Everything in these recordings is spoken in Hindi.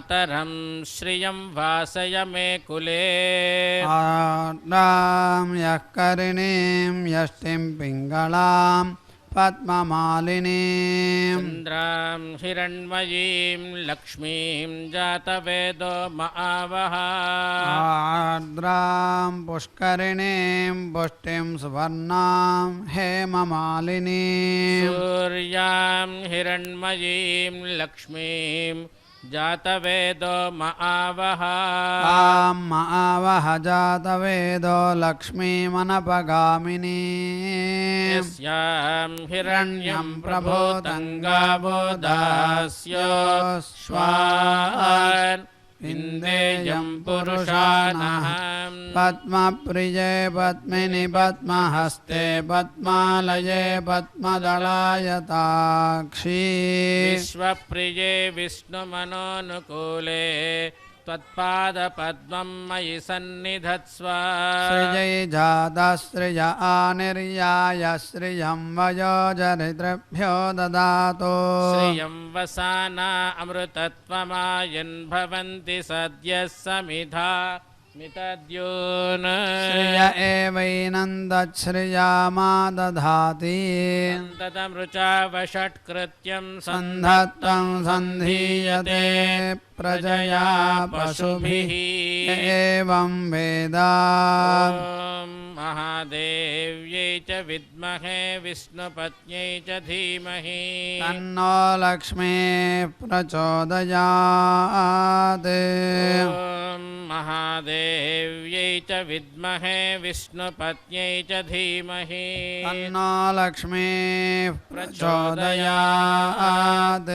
मातरं श्रियं वासय मे कुले आर्द्रां यः करिणीं यष्टिं पिङ्गलां पद्ममालिनीं चन्द्रां हिरण्मयीं लक्ष्मीं जातवेदो महावः आर्द्रां पुष्करिणीं पुष्टिं सुवर्णां हेममालिनीं सूर्यां हिरण्मयीं लक्ष्मीं जातवेदो महावः तां महावः जातवेदो लक्ष्मीमनपगामिनीं यस्यां हिरण्यं प्रभूतं गावो दास्योऽश्वान् विन्देयं पुरुषानहम् पद्मप्रिये पद्मिनि पद्महस्ते पद्मालये पद्मदलायताक्षी विश्वप्रिये विष्णुमनोनुकूले त्वत्पादपद्मं मयि सन्निधत्स्व सृजै जातसृज आनिर्याय श्रियं वयोजरितृभ्यो ददातु श्रियं वसाना अमृतत्वमायन् भवन्ति सद्यः समिधा मितद्योन् श्रिय एवैनन्दश्रिया मा दधाति सन्ततमृचा वषट्कृत्यं सन्धत्तं सन्धीयते प्रजया पशुभिः एवं वेद ॐ महादेव्यै च विद्महे विष्णुपत्न्यै च धीमहि तन्नो लक्ष्मीः प्रचोदयात् ॐ महादेव्यै च विद्महे विष्णुपत्न्यै च धीमहि तन्नो लक्ष्मीः प्रचोदयात्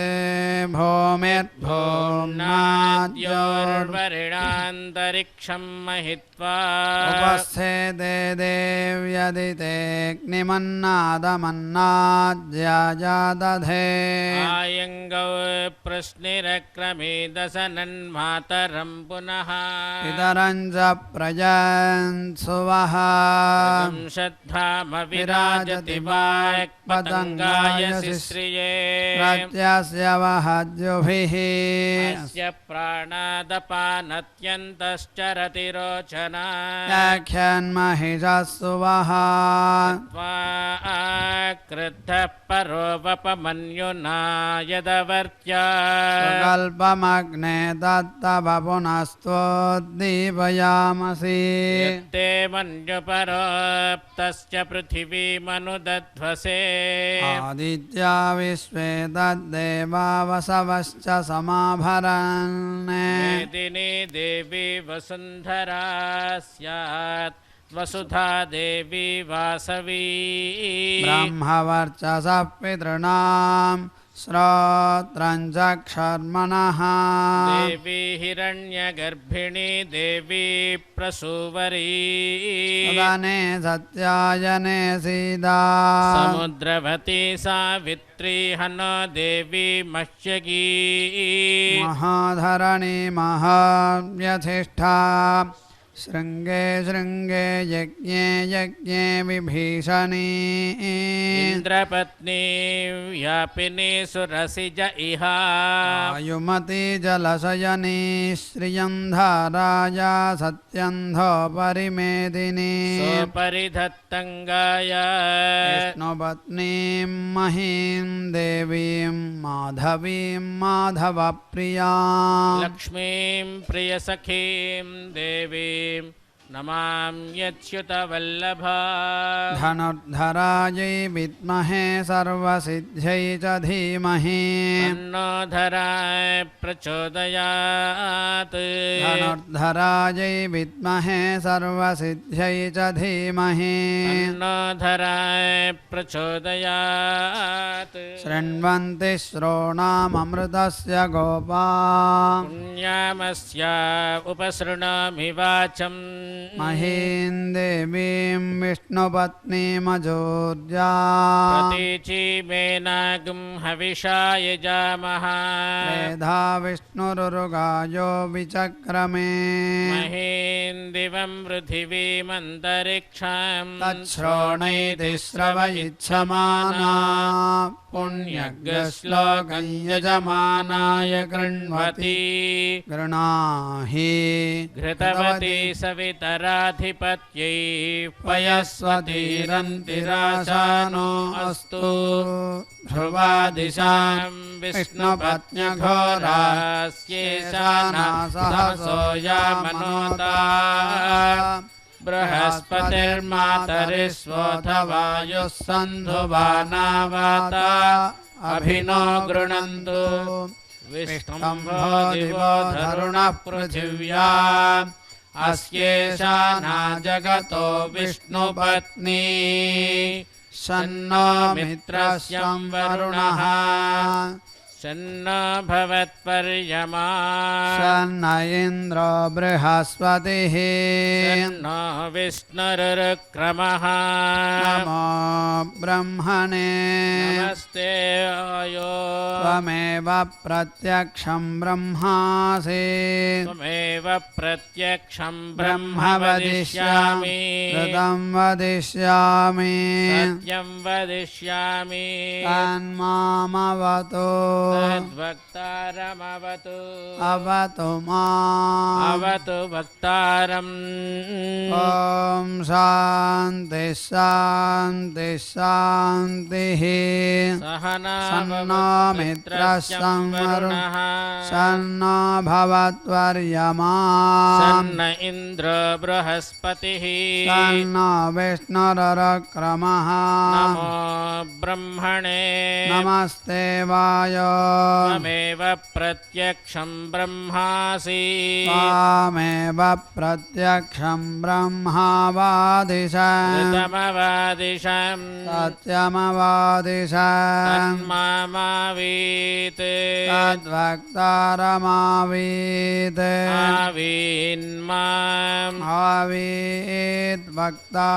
भूमिर्भूम्नाद्योर्वरिणान्तरिक्षं महित्वा उपस्थेते देव्यदितेऽग्निमन्नादमन्नाद्याजादधे आयङ्गौ प्रश्निरक्रमेदसनन्मातरं पुनः पितरं च प्रजन्सुवः श्रद्धामविराजति वाक्पतङ्गाय शिश्रिये प्रत्यस्य वहद्युभिः अस्य प्राणादपानत्यन्तश्चरति रोचना व्याख्यान्महिषः सुवः क्रुद्धः परोपमन्युना यदवर्त्या कल्पमग्ने तत्तव पुनस्त्वोद्दीपयामसि यत्ते मन्युपरोक्तस्य पृथिवीमनुदध्वसे आदित्या विश्वे तद्देवा वसवश्च समाभरन् मेदिनी देवी वसुन्धरा स्यात् वसुधा देवी वासवी ब्रह्मवर्चसः पितॄणां श्रोत्रं चक्षुर्मनः देवी हिरण्यगर्भिणी देवी प्रसूवरी सदने सत्यायने सीता समुद्रवती सावित्री हनो देवी मह्यगी महाधरणी महाव्यधिष्ठा शृङ्गे शृङ्गे यज्ञे यज्ञे विभीषणी इन्द्रपत्नी व्यापिनी सुरसिज इह वायुमती जलशयनी श्रियं धाराया सत्यन्धो परिमेदिनी सोपरिधत्तङ्गाय विष्णुपत्नीं महीं देवीं माधवीं माधवप्रियां लक्ष्मीं प्रियसखीं देवीं नमाम्यच्युतवल्लभा धनुर्धरायै विद्महे सर्वसिद्ध्यै च धीमहि तन्नो धराय प्रचोदयात् धनुर्धरायै विद्महे सर्वसिद्ध्यै च धीमहि तन्नो धराय प्रचोदयात् शृण्वन्ति श्रोणाममृतस्य गोपा पुण्यामस्य उपसृणोमि वाचम् महीं देवीं विष्णुपत्नीमजोर्जा प्रतीचीमेनागुं हविषा यजामः मेधा विष्णुरुरुगायो विचक्रमे महीं दिवं पृथिवीमन्तरिक्षं तच्छ्रोणैति श्रवयिच्छमाना पुण्यग्रश्लोकं यजमानाय कृण्वति गृणाहि घृतवती सवितराधिपत्यै पयस्वतीरन्तिराशानो अस्तु ध्रुवादिशां विष्णुपत्न्यघोरास्येषाना सहसो यामनोता बृहस्पतिर्मातरिष्वोऽथ वायुः सन्धुवानावाता अभिनो गृणन्तु विष्णुम्भो दिवो धरुणः पृथिव्या अस्येषाना जगतो विष्णुपत्नी शन्नो मित्रस्यं वरुणः शन्नो भवत्पर्यमा शन्न इन्द्रो बृहस्पतिः शन्नो विष्णुरुक्रमः नमो ब्रह्मणे नमस्ते आयो त्वमेव प्रत्यक्षं ब्रह्मासि त्वमेव प्रत्यक्षं ब्रह्म वदिष्यामि ऋतं वदिष्यामि सत्यं वदिष्यामि तन्मामवतु तद्वक्तारमवतु अवतु माम् अवतु वक्तारम् ॐ शान्ति शान्ति शान्तिः सन्नो मित्रस्यं वरुणः सन्नो भवत्वर्यमा सन्न इन्द्र बृहस्पतिः सन्नो विष्णुरुक्रमः नमो ब्रह्मणे नमस्ते वायो त्वमेव प्रत्यक्षं ब्रह्मासि त्वामेव प्रत्यक्षं ब्रह्मावादिश ऋतमवादिशं सत्यमवादिशम् तन्मामावीत् तद्वक्तारमावीत् आवीन्माम् आवीत् वक्ता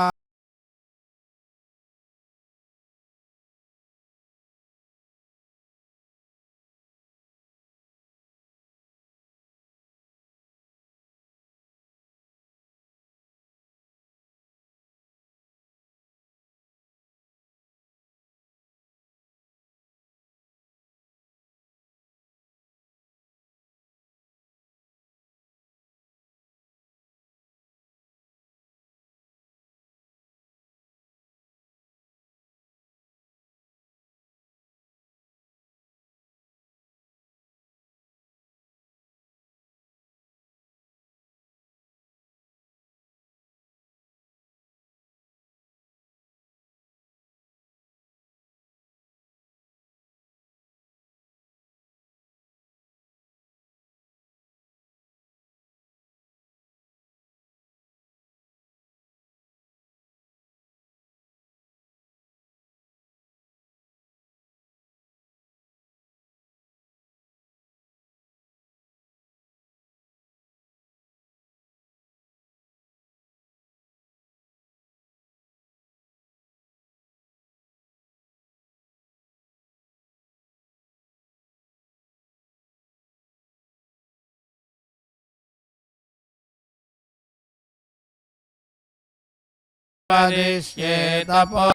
वदिष्ये तपो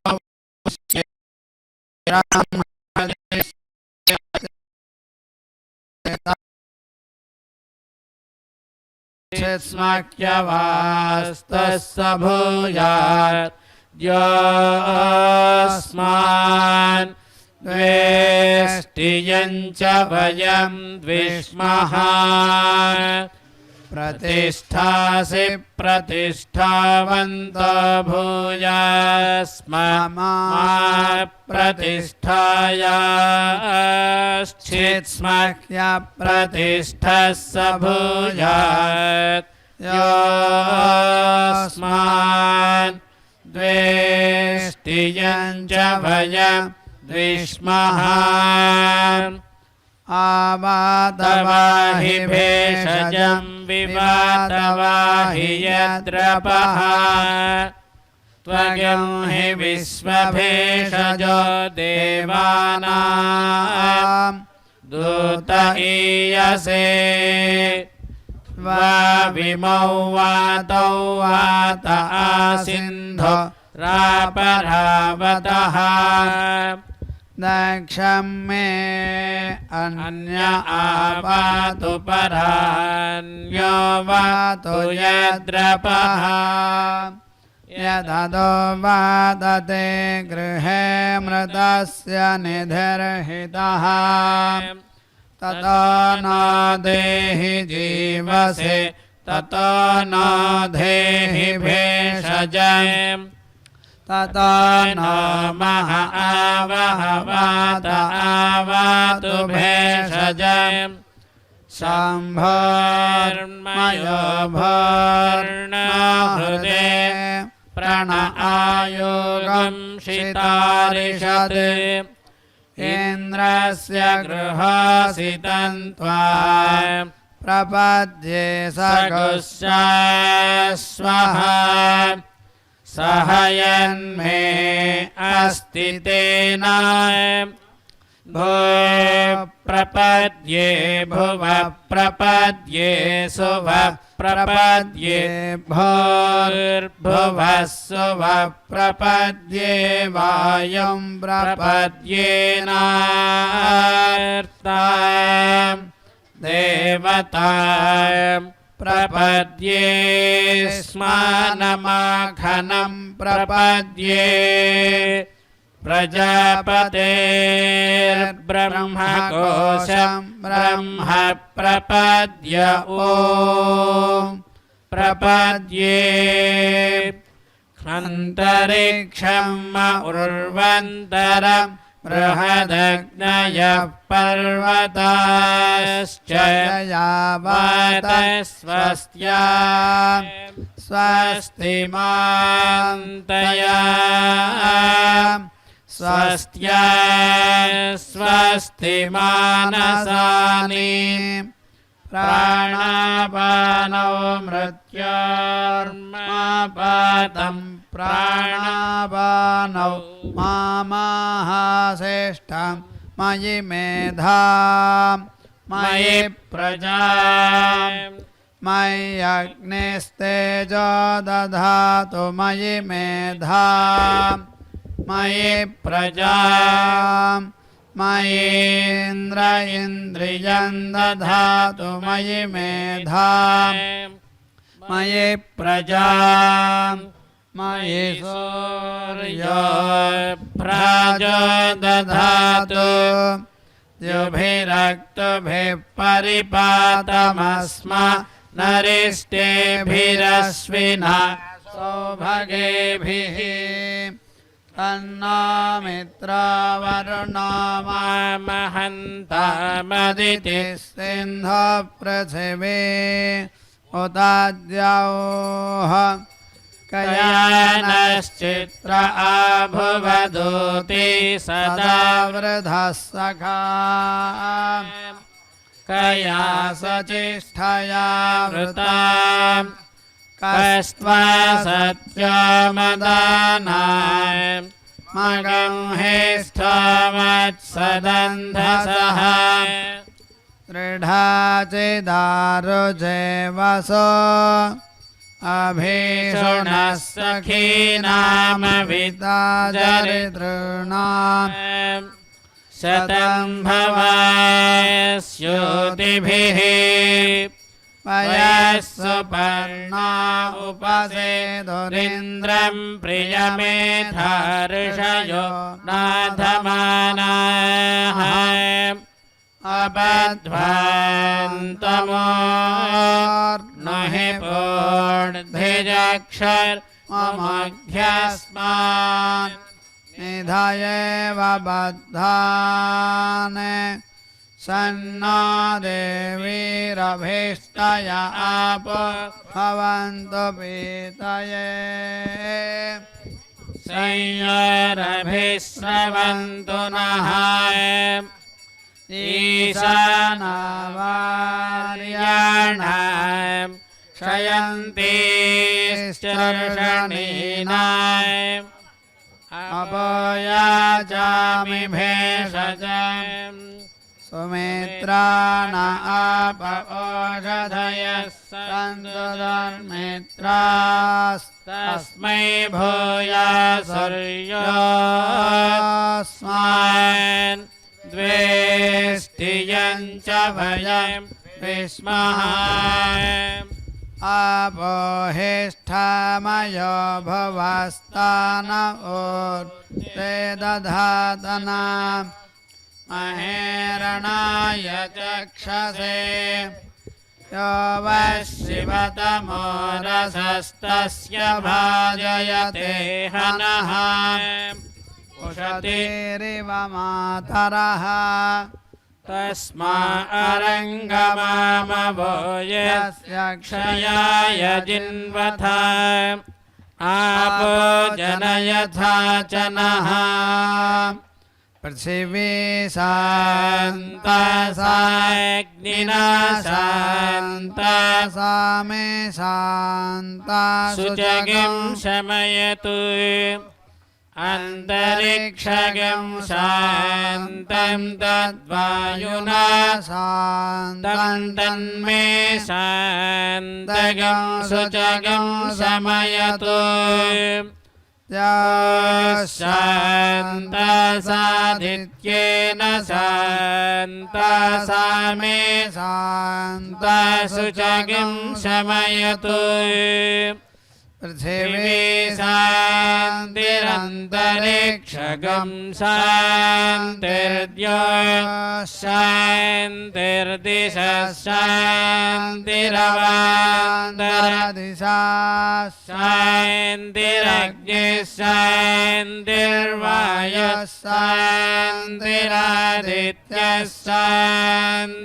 स्मक्यवास्तस्य भूयात् योऽस्मान् द्वेष्टियं च वयं द्विष्मः प्रतिष्ठासि प्रतिष्ठावन्तो भूयास्मा प्रतिष्ठायाश्चित्स्मह्य प्रतिष्ठस्य भूयात् योऽस्मान् द्वेष्टियं च वयं द्विष्मः आवातवाहि भेषजं विवातवाहि यद्रपः त्वगं हि विश्वभेषजो देवानां दूत ईयसे वाविमौ वातौ वात आसिन्धो रापरावतः दक्षं मे अन्य आवातु परान्यो वातु यद्रपः यददो वादते गृहे मृतस्य निधिर्हितः ततो न देहि जीवसे ततो न देहि भेषज ततो न मह आवहवात आवातु भेषज शम्भोर्मयो भोर्णहृदे प्रण आयोगं शितारिषत् इन्द्रस्य गृहासितं त्वा प्रपद्ये सगुस्सास्वः सहयन्मे अस्ति तेन भो प्रपद्ये भुव प्रपद्ये सुव प्रपद्ये भोर्भुवः सुव प्रपद्ये वायुं प्रपद्येनार्तां देवतां प्रपद्ये स्मानमाखनं प्रपद्ये प्रजापतेर्ब्रह्मकोशं ब्रह्म प्रपद्य ॐ प्रपद्ये अन्तरिक्षम् उर्वन्तरं बृहदग्नयः पर्वताश्च यावत स्वस्त्या स्वस्तिमान्तया स्वस्त्या स्वस्तिमानसानि प्राणापानौ मृत्योर्मापातं प्राणापानौ मामाहासेष्ठं मयि मेधा मयि प्रजा मयि अग्निस्तेजो दधातु मयि मेधा मयि प्रजा मयीन्द्र इन्द्रियं दधातु मयि मेधा मयि प्रजा मयि सूर्यो भ्राजो दधातु द्युभिरक्तुभिः परिपातमस्मा नरिष्टेभिरश्विना सौभगेभिः तन्नो मित्रावरुणो महन्तामदिति सिन्धो पृथिवी उताद्यौः कयानश्चित्र आभुवदूति सदा वृधः सखा कया सचिष्ठया वृता कस्त्वा सत्यमदानाय मगं हेष्ठमत्सदन्धसः दृढा चिदारुजे वसो अभीषुणः सखीनामविता जरितॄणाम् शतं भवस्योतिभिः पयस्सुपर्णा उपसेदुरिन्द्रं प्रियमेधार्षयो नाधमानाः अपध्वान्तमोर्नु हि पूर्धिजक्षर्मध्यस्मान् निधयेव बद्धान् सन्नो देवीरभीष्टय आपो भवन्तु पीतये संयोरभिस्रवन्तु नः ईशानवार्याणां क्षयन्तीश्चर्षणीनाम् अपोयाजामि भेषजम् सुमित्राण आप ओषधयः भवन्तु तन्मित्रास्तस्मै भूयासुर्योऽस्मान् द्वेष्टियं च वयं विस्मः अपोहिष्ठामयो भुवस्तान ऊर्ते दधातना महेरणाय चक्षसे यो वशिवतमो रसस्तस्य भाजयते हनः उषतीरिव मातरः तस्मा अरङ्गमामवो यस्य क्षयाय जिन्वथा आपो जनयथा च नः पृथिवी शान्ता साग्निना शान्ता सामे शान्ता शुचगिं शमयतु अन्तरिक्षगं शान्तं तद्वायुना शान्तं तन्मे शान्तगं शुचगं शमयतु शान्ता सादित्येन शान्ता सामे शान्ता शुचगिं शमयतु पृथिवी शान्तिरन्तरिक्षगं शान्तिर्द्यो शान्तिर्दिशः शान्तिरवान्तरदिशा शान्तिरग्निः शान्तिर्वायुः शान्तिरादित्यः शान्तिश्चन्द्रमा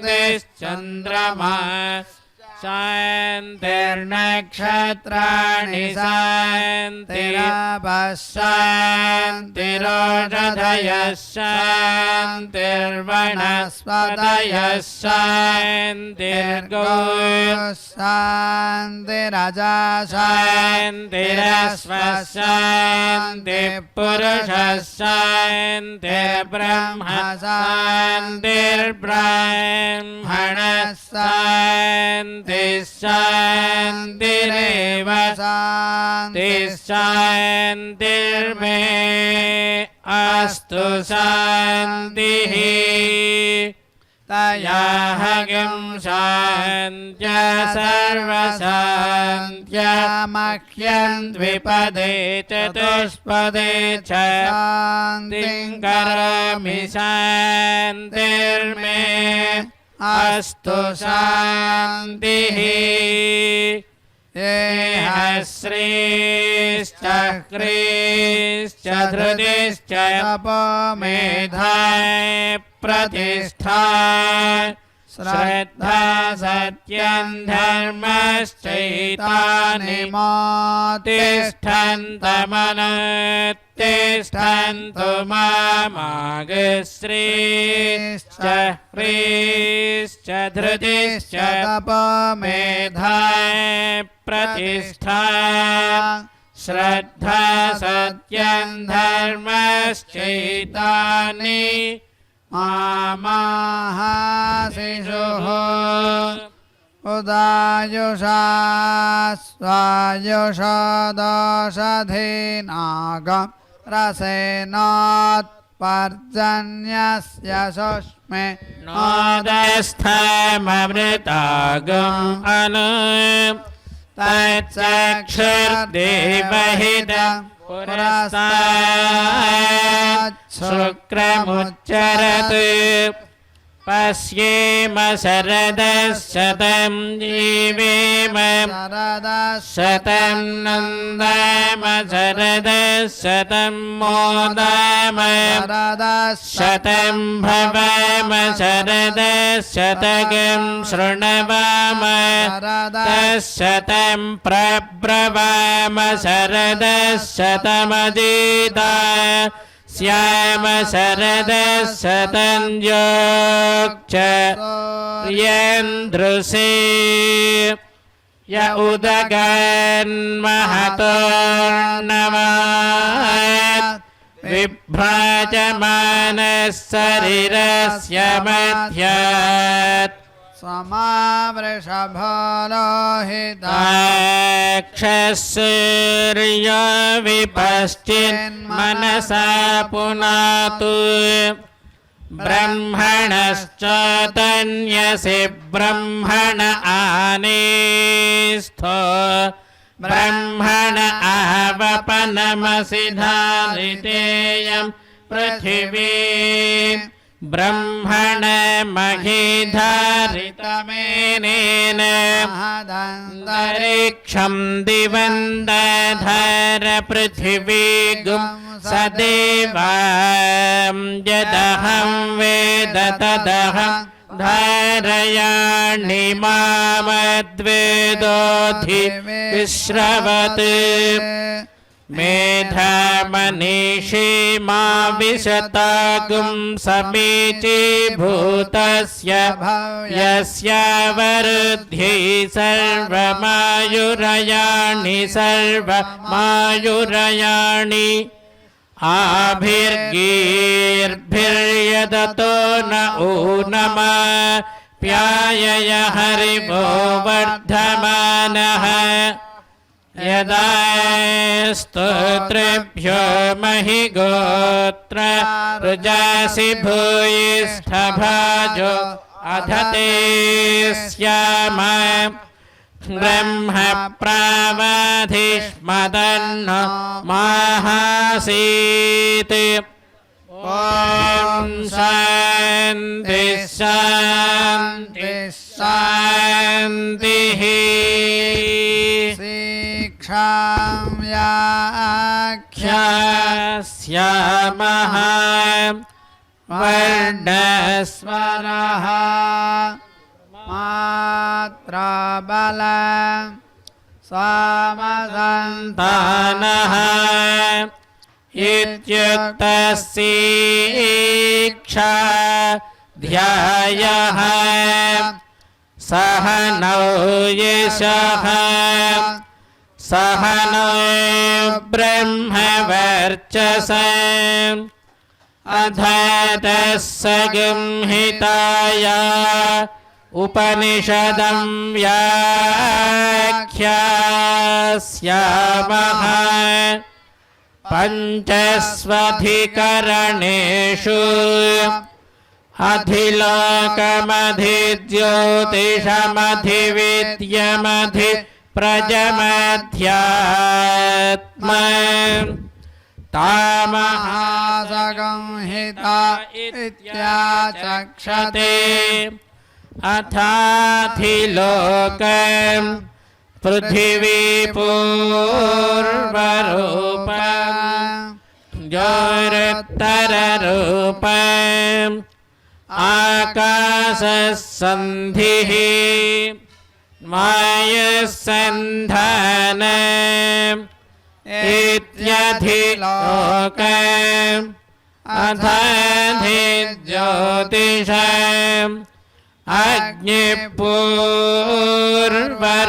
शान्तिर्नक्षत्राणि शान्तिरापः शान्तिरोषधयः शान्तिर्वनस्पतयः शान्तिर्गोः शान्तिरजा शान्तिरश्वः शान्तिपुरुषः शान्तिर्ब्रह्म शान्तिर्ब्राह्मणः शान्ति शान्तिरेव शान्तिर्मे अस्तु शान्तिः तयाहं शान्त्या सर्वशान्त्या मह्यं द्विपदे चतुष्पदे च शान्तिं करोमि शान्तिर्मे अस्तु शान्तिः येह श्रीश्च क्रीश्च धृतिश्च तपोमेधा प्रतिष्ठा श्रद्धा सत्यं धर्मश्चैतानि तिष्ठन्तमनुत्तिष्ठन्तु मामागश्रीश्च ह्रीश्च धृतिश्च तपोमेधा प्रतिष्ठा श्रद्धा सत्यं धर्मश्चैतानि मामाहाशिषुः उदायुषा स्वायुषदोषधीनागं रसेनोत्पर्जन्यस्य सुष्मे नोदस्थममृतागम् अनु तच्चक्षुर्देवहितं पुरस्तात् शुक्रमुच्चरत् पश्येम शरदशतं जीवेम शतं नन्दाम शरदशतं मोदाम शतं भवाम शरदशतकं शृण्वाम शतं प्रब्रवाम शरदशतमदीता श्याम शरदशतञ्जोक्षयेन्द्रुषे य उदगन्महतो नमात् विभ्राजमानः शरीरस्य मध्यात् समावृषभलोहिता अक्षसूर्य विपश्चिन्मनसा पुनातु ब्रह्मणश्च तन्यसि ब्रह्मण आनेस्थो ब्रह्मण आवपनमसि धारितेयं पृथिवी ब्रह्मण महीधारितमेनेन अन्तरिक्षं दिवं दधर पृथिवी गुं सदेवां यदहं वेद तदहं धारयाणि मामद्वेदोऽधि विश्रवत् मेधामनीषी मा विशतागुं समीचीभूतस्य यस्य वरुध्ये सर्वमायुरयाणि सर्वमायुरयाणि आभिर्गीर्भिर्यदतो न ऊनमा प्यायय हरिवो वर्धमानः यदा स्तोत्रेभ्यो महि गोत्र रुजासि भूयिष्ठभाजो अधते स्याम ब्रह्म प्रावधिष्मदन्नो माहासीत् ॐ शान्ति शान्ति शान्तिः शिक्षां याख्यास्यामः वर्णस्वरः मात्राबल समसन्तानः इत्युक्तशिक्षा ध्यायः सह नौ यशः सह नो ब्रह्मवर्चसा अधतस्संहिताया उपनिषदं व्याख्यास्यामः पञ्चस्वधिकरणेषु अधिलोकमधिज्योतिषमधिविद्यमधिप्रजमध्यात्म तामहासंहिता इत्याचक्षते अथाधिलोकम् पृथिवी पूर्वरूपम् ज्योतिरुत्तररूपम् आकाशसन्धिः वायुसन्धानम् इत्यधिलोकम् अथाधिज्योतिषम्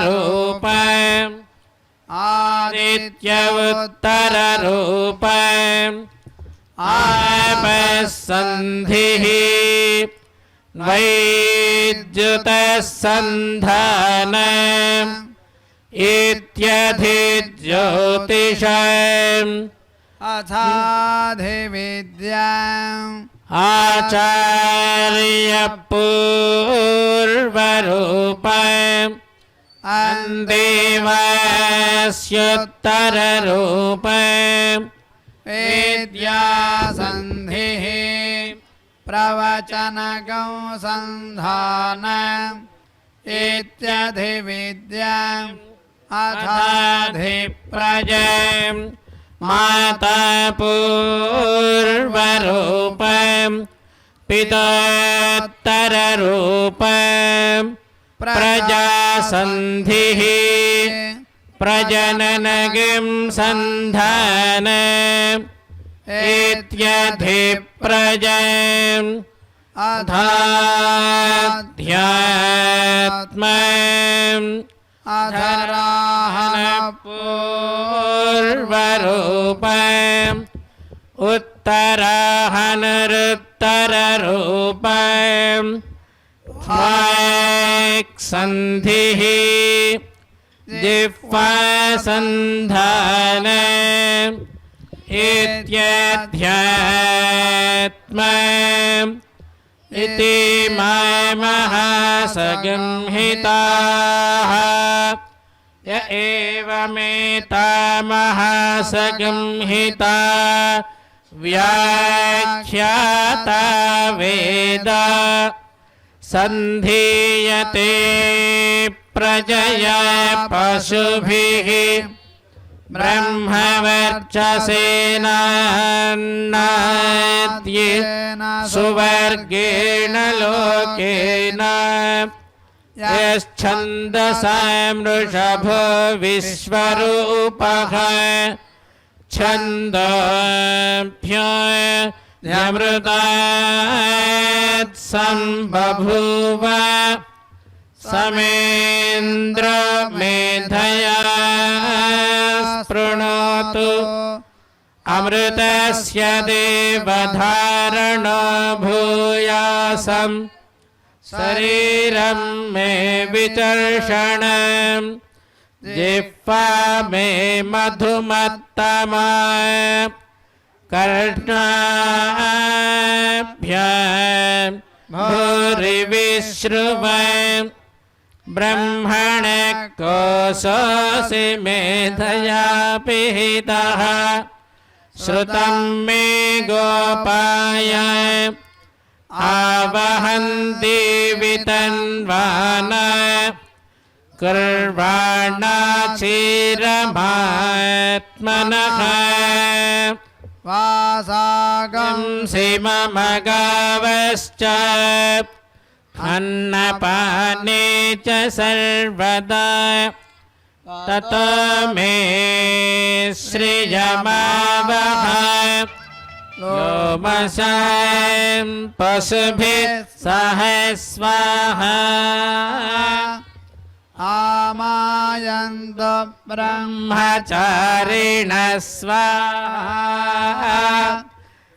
अग्निपूर्वरूपम् आदित्य उत्तररूपम् आपस्सन्धिः वैद्युतसन्धानम् इत्यधिज्योतिषम् अथाधिविद्याम् आचार्यपूर्वरूपम् अन्देवास्योत्तररूपम् विद्यासन्धिः प्रवचनकं सन्धानम् इत्यधिविद्याम् अथाधिप्रजम् माता पूर्वरूपम् पितोत्तररूपम् प्रजासन्धिः प्रजननगिं सन्धानम् इत्यधिप्रजम् अधाध्यात्मम् अधराहनपूर्वरूपम् उत्तराहनरुत्तररूपम् सन्धिः जिह्वासन्धान इत्यध्यात्मा इति महासगंहिताः य एवमेतामहासगंहिता व्याख्याता वेद सन्धीयते प्रजया पशुभिः ब्रह्मवर्चसेनान्नाद्य सुवर्गेण लोकेन यश्छन्दसां वृषभो विश्वरूपः छन्दोभ्यमृतात् सम्बभूव समेन्द्र मेधया स्पृणोतु अमृतस्य देवधारणो भूयासम् शरीरं मे विचर्षणम् जिह्वा मे मधुमत्तमा कर्णाभ्यां भूरिविश्रुव ब्रह्मण कोशोऽसि मेधया पिहितः श्रुतं मे गोपाय आवहन्ति वितन्वाना कुर्वाणाचिरमात्मनः वासागं सिममगावश्च अन्नपाने च सर्वदा ततो मे श्रियमावह योमसां पशुभिः सह स्वाहा आमायन्त ब्रह्मचारिण स्वाहा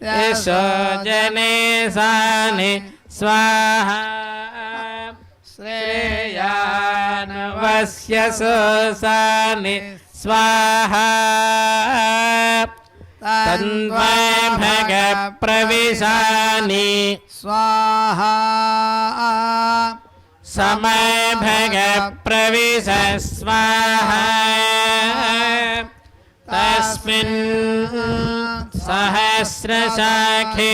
यशो जने सानि स्वाहा श्रेयान्वस्य सोसानि स्वाहा तन्वा भग प्रविशानि स्वाहा समय भग प्रविश स्वाहा तस्मिन् सहस्रशाखे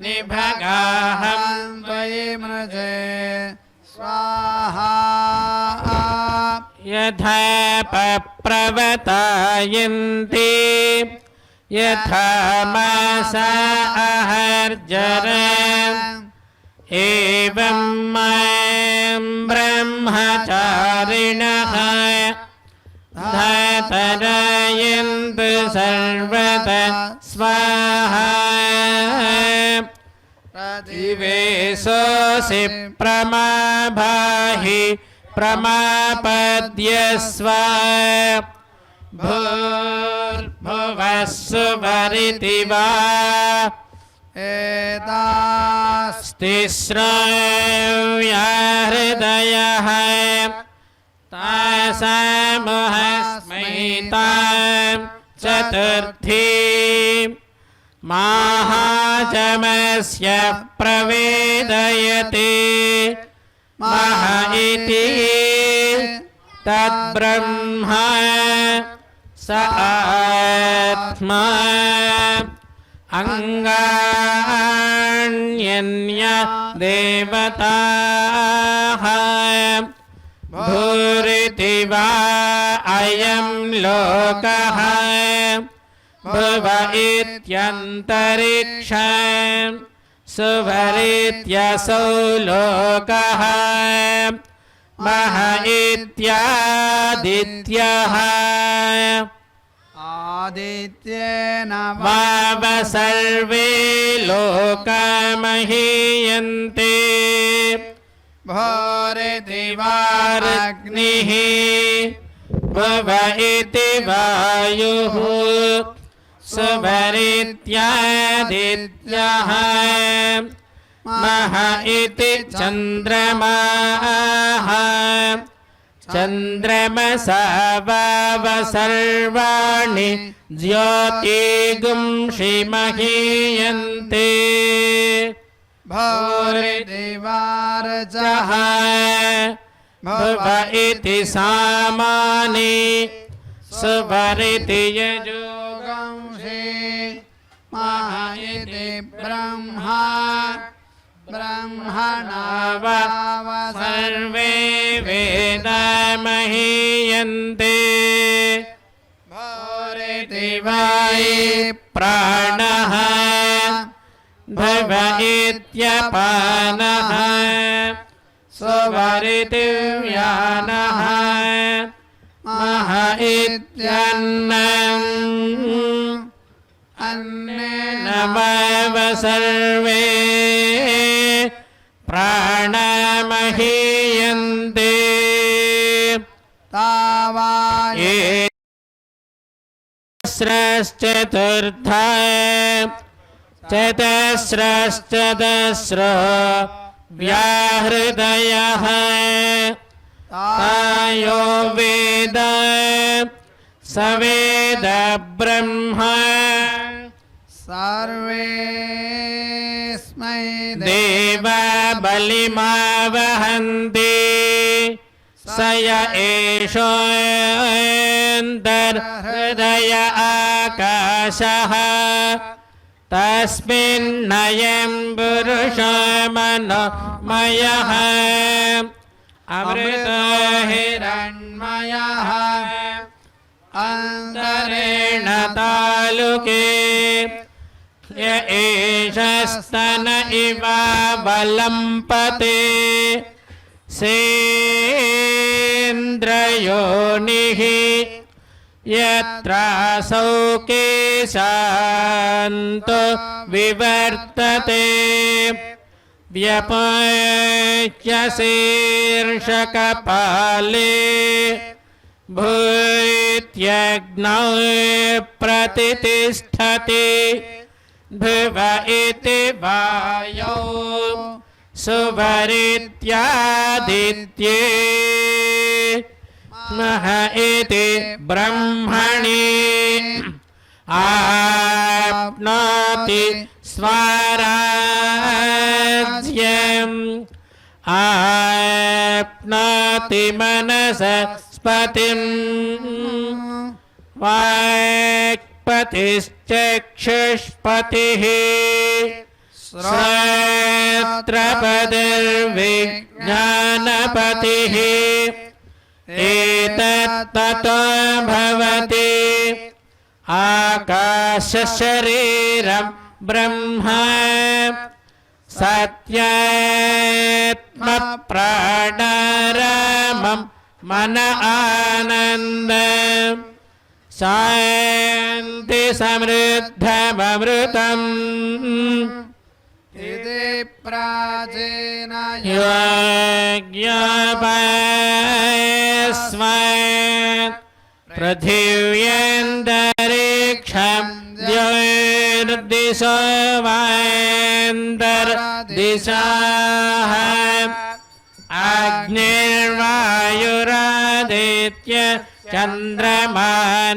निभगाहं त्वयिमृजे स्वाहा यथा पप्रवतायन्ति यथा मासा अहर्जर एवं मां ब्रह्मचारिणः धातरायन्तु सर्वदा स्वाहा दिवेशोऽसि प्रमाभाहि प्रमापद्यस्व भूर्भुवः सुवरिति वा तिस्रव्या हृदयः तासामुहस्मैतां चतुर्थी महाजमस्य प्रवेदयते मह इति तद्ब्रह्म स आत्मा अंगान्यन्य देवताः भूरिति वा अयं लोकः भुव इत्यन्तरिक्षं सुवरित्यसौ लोकः मह इत्यादित्यः आदित्येन वाव सर्वे लोकमहीयन्ते भूरिति वारग्निः भुव इति वायुः सुवरित्यादित्यः मह इति चन्द्रमाः चन्द्रमसा वाव सर्वाणि ज्योतिगुंषि महीयन्ते भूरिदिवार्चः भुव इति सामानि सुवरिति यजुगंषि मह इति ब्रह्मा ब्रह्मणा वाव सर्वे वेदमहीयन्ते भूरिति वायि प्राणः भव इत्यपानः सुवरिति व्यानः मह इत्यन्नम् अन्नेन नमव सर्वे प्राणमहीयन्ते तावाय सहस्रश्चतुर्था चतस्रश्चतस्रो व्याहृदयः तायो वेद स वेद ब्रह्म सर्वेस्मै देव बलिमावहन्ति स य एषोऽन्तर्हृदय आकाशः तस्मिन्नयं पुरुषो मनोमयः अमृतो हिरण्मयः अन्तरेण तालुके य एषस्तन इव बलम्पते सेन्द्रयोनिः यत्रासौ केशान्तो विवर्तते व्यपच्यशीर्षकपाले भूत्यग्नौ प्रतितिष्ठति भुव इति वायौ सुवरित्यादित्ये मह इति ब्रह्मणि आप्नोति स्वराज्यम् आप्नोति मनसस्पतिम् वाक्पतिश्चक्षुष्पतिः श्रोत्रपतिर्विज्ञानपतिः एतत्ततो भवति आकाशशरीरं ब्रह्म सत्यात्मप्राणारामं मन आनन्दम् शान्ति समृद्धममृतम् इति प्राचीन यज्ञोपस्मत् पृथिव्यन्तरिक्षं द्योर्दिशो वान्तर्दिशाः अग्निर्वायुरादित्य चन्द्रमा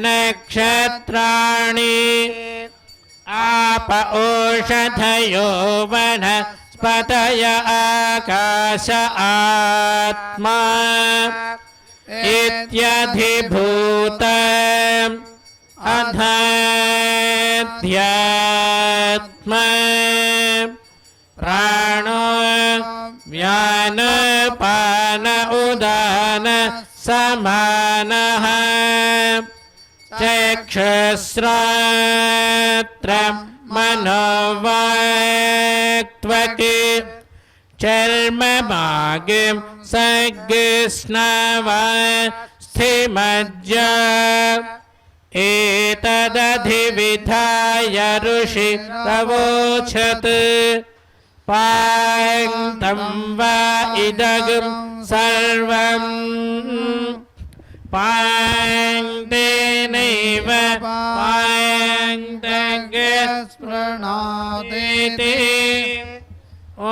नक्षत्राणि आप ओषधयो वनस्पतय आकाश आत्मा इत्यधिभूत अध्यात्म प्राणो व्यानपान उदान समानः चक्षुश्रोत्रं मनोवाक्त्वके चर्ममागिं सग्स्नवास्थिमज्ज एतदधिविधाय ऋषिरवोचत् पाङ्क्तं वा इदगं सर्वम् पाङ्क्तेनैव पाङ्क्तगः स्पृणोति ॐ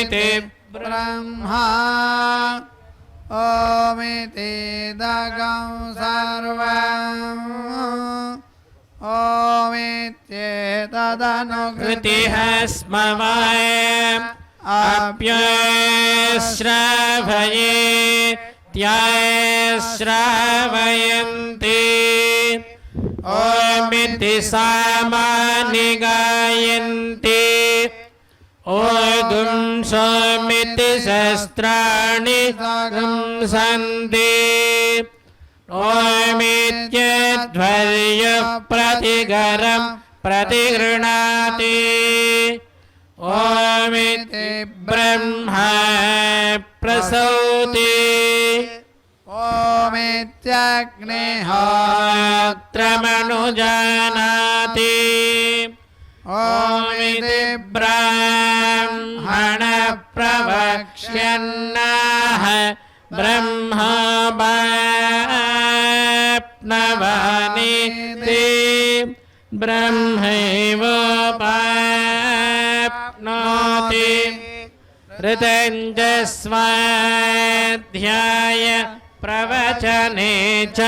ओमिति ब्रह्मा ओमिति दगं सर्वम् ओमित्येतदनुकृतिः कृतिः अप्यश्रावये त्याश्रावयन्ति ओमिति सामानि गायन्ति ओगुं सोमिति शस्त्राणि गुंसन्ति ओमित्यध्वर्युः प्रतिगरं प्रतिगृह्णाति ओमिति ब्रह्मा प्रसूति ओमित्यग्निहोत्रमनुजानाति ओमिति ब्राह्मण प्रवक्ष्यन्नाः ब्रह्मवाप्नवानिति ब्रह्मैवोपाप्नोति ऋतञ्च स्वाध्याय प्रवचने च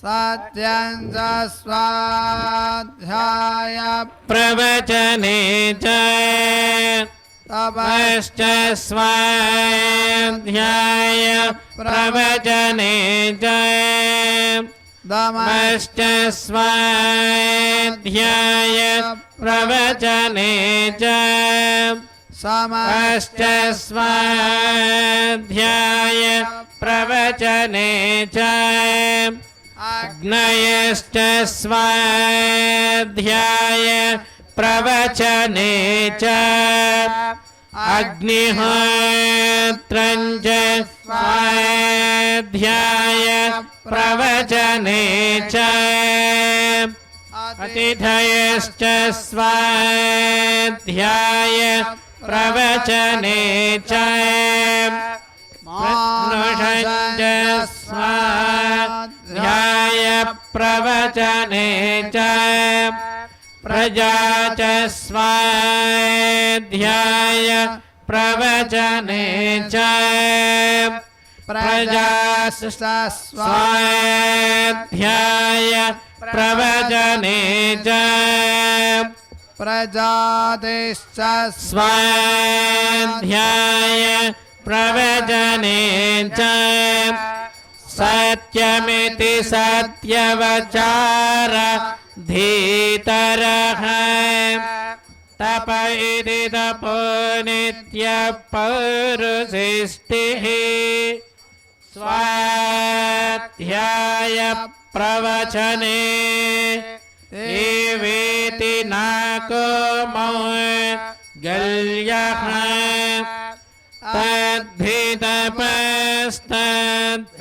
सत्यं च स्वाध्याय प्रवचने च तपश्च स्वाध्याय प्रवचने च दमश्च स्वाध्याय प्रवचने च समश्च स्वाध्याय प्रवचने च अग्नयश्च स्वाध्याय प्रवचने च अग्निहोत्रं च स्वाध्याय प्रवचने च अतिथयश्च स्वाध्याय प्रवचने च प्रत्नुषञ्च स्वाध्याय प्रवचने च प्रजा च स्वाध्याय प्रवचने च प्रजाश्च स्वाध्याय प्रवचने च प्रजातिश्च स्वाध्याय प्रवचने च सत्यमिति सत्यवचार धीतरः तप इति तपो नित्यपौरुषिष्टिः स्वाध्याय प्रवचने एवेति नाको मौगल्यः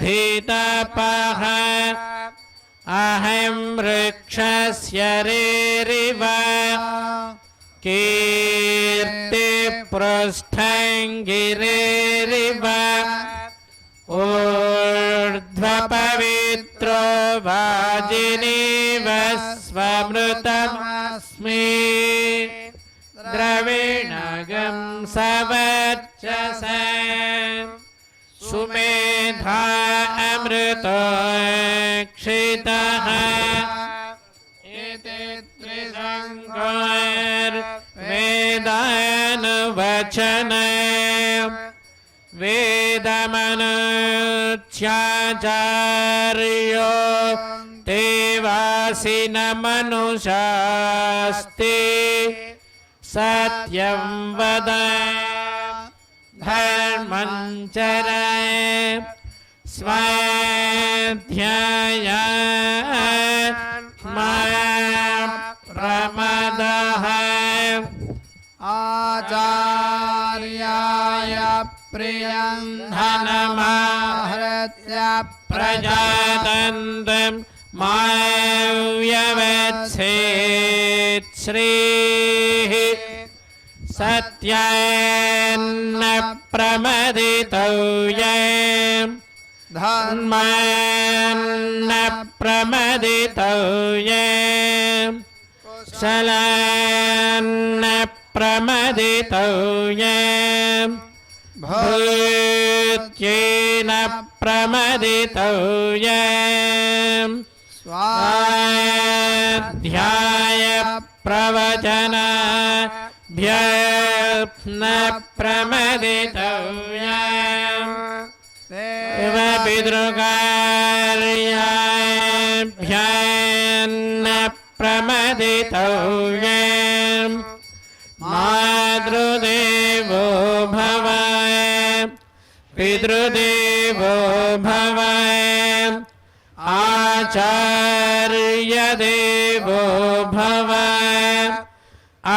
तद्धितपस्तद्धितपः अहं वृक्षस्य रेरिव कीर्तिपृष्ठं गिरेरिव ऊर्ध्वपवित्रो वाजिनीव स्वमृतमस्मि द्रविणगं सवर्चस सुमेधा अमृतोक्षितः इति त्रिसङ्गोर्वेदानुवचन वेदमनुच्याचार्यो देवासि न मनुषास्ति सत्यं वद धर्मं चर स्वाध्याय मा प्रमदः आचार्याय प्रियं धनमाहृत्य प्रजातन्त्रं माव्यवच्छेत् श्रीः सत्येन प्रमदितव्यम् धर्मेण प्रमदितव्यम् कुशलेन प्रमदितव्यम् भूत्येन प्रमदितव्यम् स्वाध्याय प्रवचनाभ्यः न प्रमदितव्यम् देव पितृकार्याभ्यः न प्रमदितव्यम् मातृदेवो भव पितृदेवो भव आचार्यदेवो भव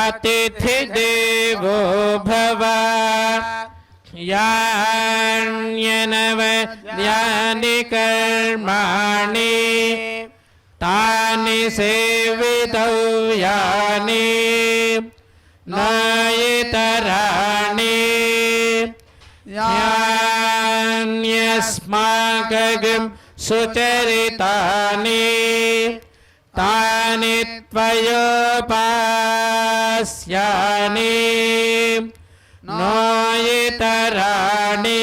अतिथिदेवो भव यान्यनवद्यानि कर्माणि तानि सेवितव्यानि न इतराणि यान्यस्माकं सुचरितानि तानि त्वयोपास्यानि न इतराणि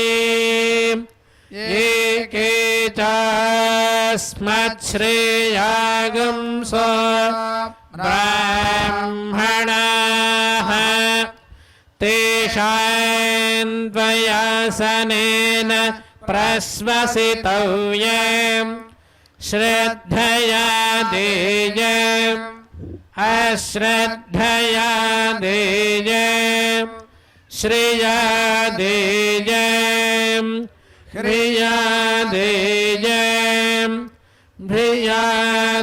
एके चास्मच्छ्रेयागुंसो ब्राह्मणाः तेषां त्वयासनेन प्रश्वसितव्यम् श्रद्धया देयम् अश्रद्धया देयम् श्रिया देयम् ह्रिया देयम् ह्रिया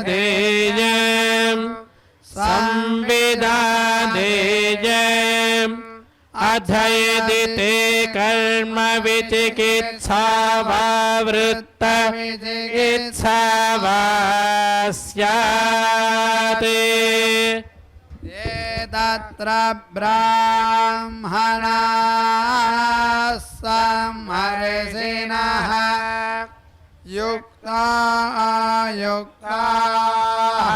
देयम् संविदा देयम् अथ यदि ते कर्म विचिकित्सा वा वृत्त इच्छा वा स्यात् ये तत्र ब्राह्मणाः समर्षिणः युक्ता युक्ताः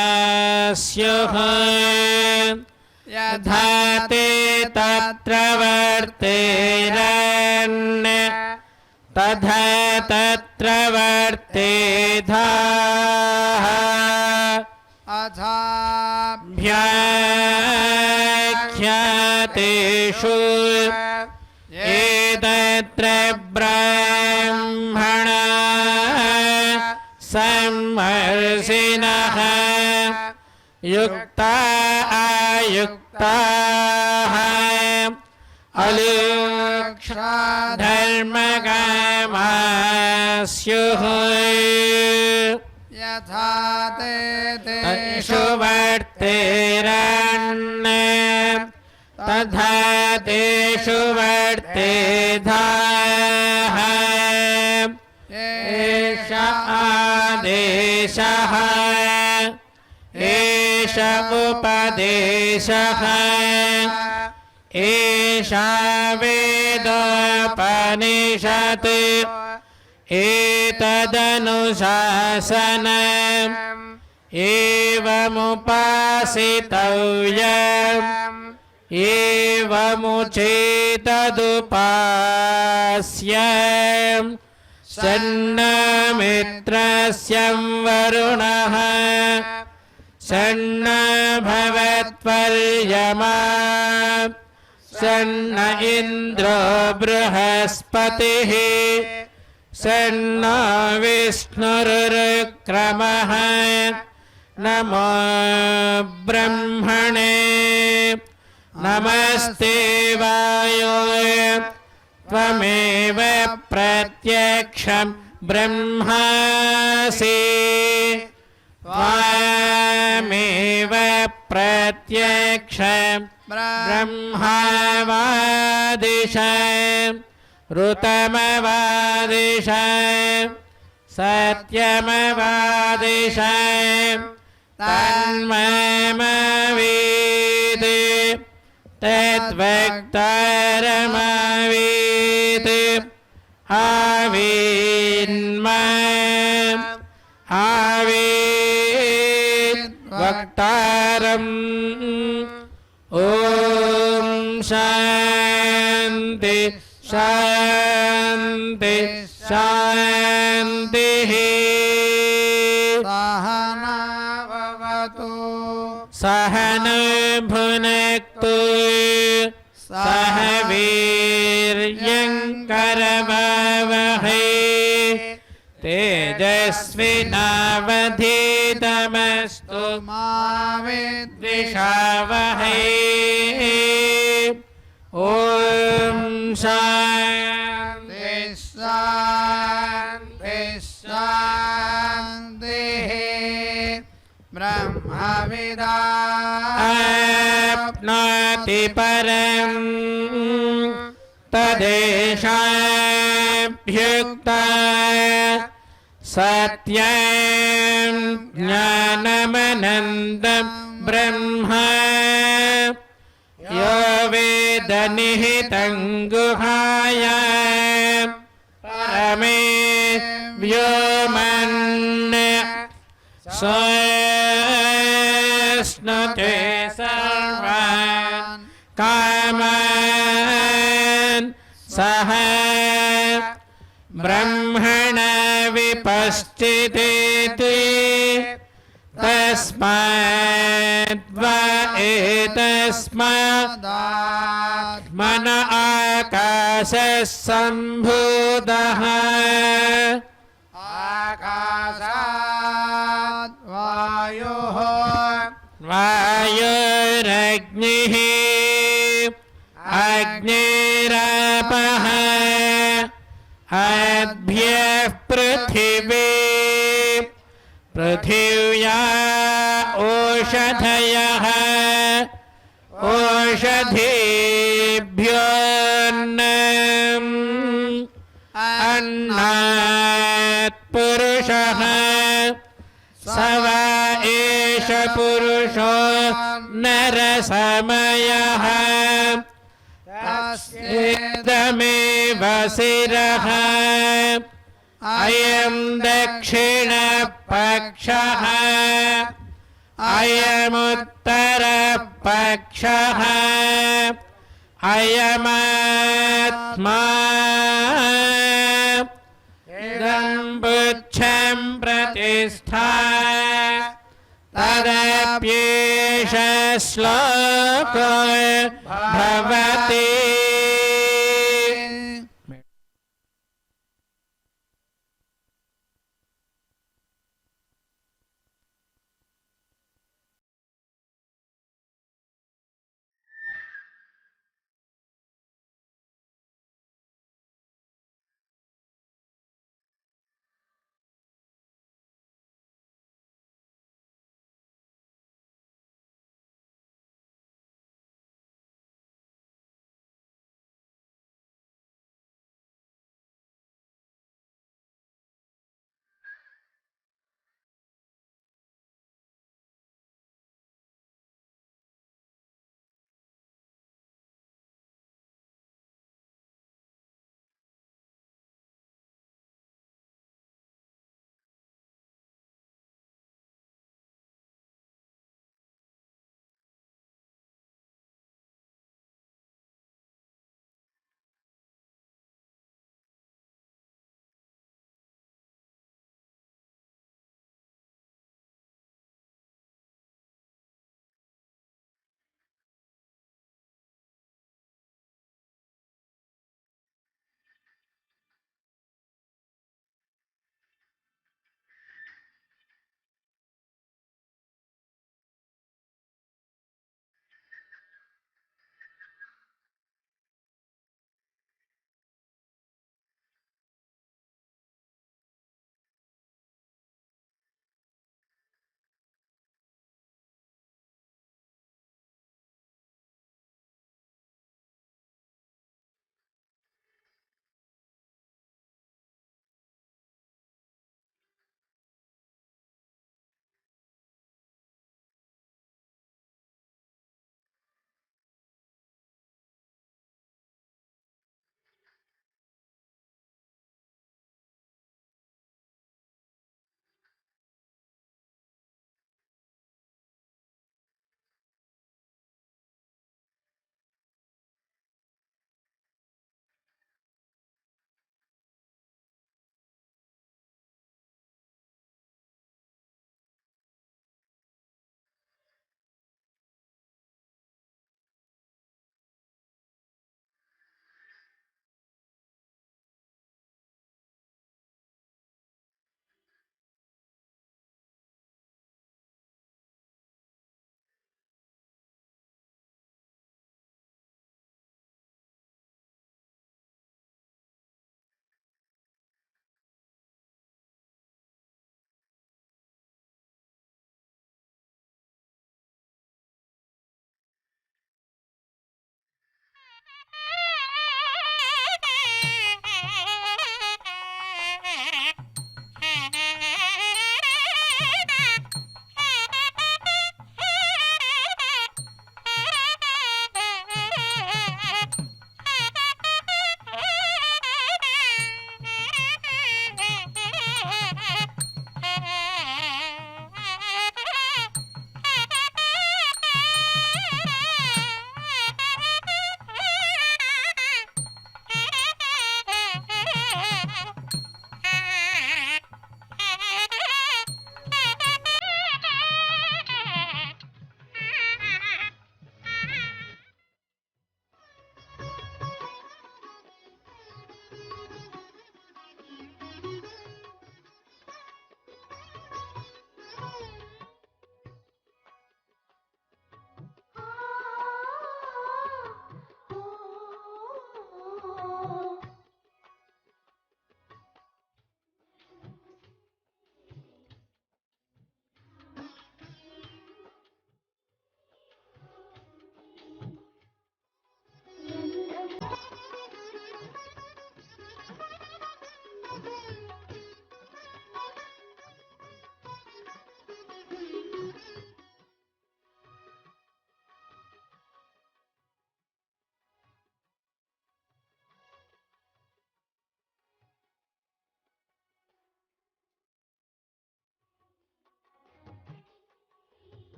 अलेक्षधर्मकामास्युः यथा ते तत्र वर्तेरन् तथा तत्र वर्तेधाः अथाभ्याख्यातेषु ये तत्र ब्राह्मणा समर्षिणः युक्ता आयुक्ताः अलेक्षधर्मकामास्युः यथा ते तेषु वर्तेरन् तथा तेषु वर्तेधाः एष आदेशः एष उपदेशः एषा वेदोपनिषत् एतदनुशासनम् एवमुपासितव्यम् एवमुचेतदुपास्यम् सन्नमित्रस्य वरुणः सन्न भवत्वर्यमा सन्न इन्द्रो बृहस्पतिः सन्न विष्णुरुक्रमः नमो ब्रह्मणे नमस्ते वायो त्वमेव प्रत्यक्षं ब्रह्मासि त्वमेव प्रत्यक्षं ब्रह्मवादिश ऋतमवादिश सत्यमवादिश तन्ममवीत् तद्वक्तारमवीत् आवीन्म आवीत् वक्तारम् ॐ शान्ति शान्ति शान्तिः सहना भवतु सहनो भुनक्तु सह वीर्यङ्करवावहै तेजस्विनावधीतमस्तु मा द्विषावहै ॐ शान्ति शान्ति शान्तिः आप्नोति परम् तदेशाभ्युक्ता सत्यं ज्ञानमनन्दं ब्रह्म यो वेदनिहितं गुहायां परमे व्योमन् स्वश्नुते सर्वान् कामान् सह ब्रह्मण विपश्चितेति तस्माद्वा एतस्मादात्मन आकाशः सम्भूतः आकाशात् वायुः वायुरग्निः अग्निरापः अद्भ्यः पृथिवी पृथिव्या ओषधयः ओषधीभ्योऽन्नम् अन्नात् पुरुषः स वा एष पुरुषो नरसमयः तस्येदमेव शिरः अयं दक्षिणपक्षः अयमुत्तरपक्षः अयमात्मा इदं पुच्छं प्रतिष्ठा तदप्येष श्लोको भवति